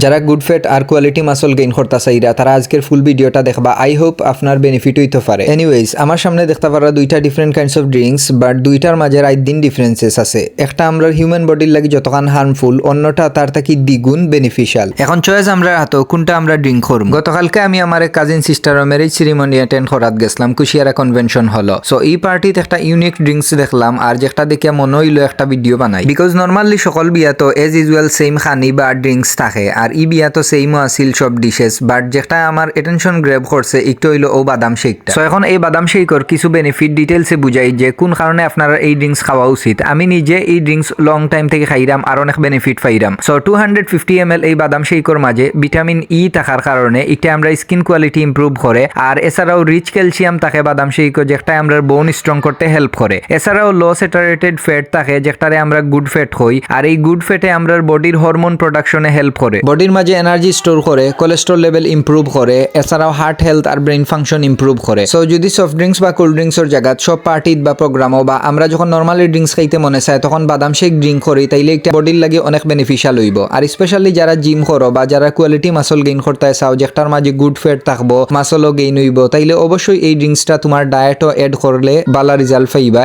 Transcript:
যারা good fat আর quality muscle gain করতে চাইরা তারা আজকের ফুল ভিডিওটা দেখবা। আই হোপ আপনার বেনিফিট হইতে পারে। এনিওয়েজ, আমার সামনে দেখতে পারা দুইটা different kinds of drinks, but দুইটার মাঝে দিন ডিফারেন্সেস আছে। একটা আমরা হিউম্যান বডির লাগি যতখান হার্মফুল, অন্যটা তার থাকি দ্বিগুণ বেনিফিশিয়াল। এখন চয়েস আমরা হাতো কোনটা আমরা ড্রিঙ্ক করব। গতকালকে আমি আমার এক কাজিন সিস্টারের ম্যারেজ সেরিমনি অ্যাটেন্ড করাত গেছিলাম কুশিয়ারা কনভেনশন হলো। সো এই পার্টিতে একটা ইউনিক ড্রিঙ্কস দেখলাম, আর যেটা দেখে মনে হইলো একটা ভিডিও বানাই। বিকজ নর্মালি সকল বিয়া তো এজ ইউজুয়াল সেম খানি বা ড্রিঙ্কস থাকে, আর ই বিয়া তো সেইমও আছিল সব ডিশেস, বাট যেটা আমার অ্যাটেনশন গ্র্যাব করছে একটু হইলো ও বাদাম শেকটা। সো এখন এই বাদাম শেকর কিছু বেনিফিট ডিটেলসে বুঝাই যে কোন কারণে আপনারা এই ড্রিঙ্কস খাওয়া উচিত। আমি নিজে এই ড্রিঙ্কস লং টাইম থেকে খাইরাম আর অনেক বেনিফিট পাইরাম। সো 250 ml এই বাদাম শেকর মাঝে ভিটামিন ই থাকার কারণে এটা আমরা স্কিন কোয়ালিটি ইমপ্রুভ করে, আর এছাড়াও রিচ ক্যালসিয়াম থাকে বাদাম শেকর, যেটা আমরা বোন স্ট্রং করতে হেল্প করে। এছাড়াও লো স্যাচুরেটেড ফ্যাট থাকে, যেটারে আমরা গুড ফ্যাট হই, আর এই গুড ফ্যাটে আমরা বডির হরমোন প্রোডাকশনে হেল্প করে, বডির মাঝে এনার্জি স্টোর করে, কোলেস্ট্রল লেভেল ইমপ্রুভ করে, এছাড়াও heart health her brain function improve করে। সো যদি সফট ড্রিঙ্কস বা কোল্ড ড্রিঙ্কসের জায়গাত সব পার্টিত বা প্রোগ্রামও বা আমরা যখন নর্মালি ড্রিঙ্কস খাইতে মনে চায় তখন বাদাম শেক ড্রিঙ্ক করি, তাইলে একটা বডির লাগে অনেক বেনিফিশিয়াল হইব। আর স্পেশালি যারা জিম করো বা যারা কোয়ালিটি মাসল গেইন করতে চাও, যেটার মাঝে গুড ফ্যাট থাকবো, মাসলও গেইন হইব, তাইলে অবশ্যই এই ড্রিঙ্কসটা তোমার ডায়েটও এড করলে ভালো রেজাল্ট পাইবা।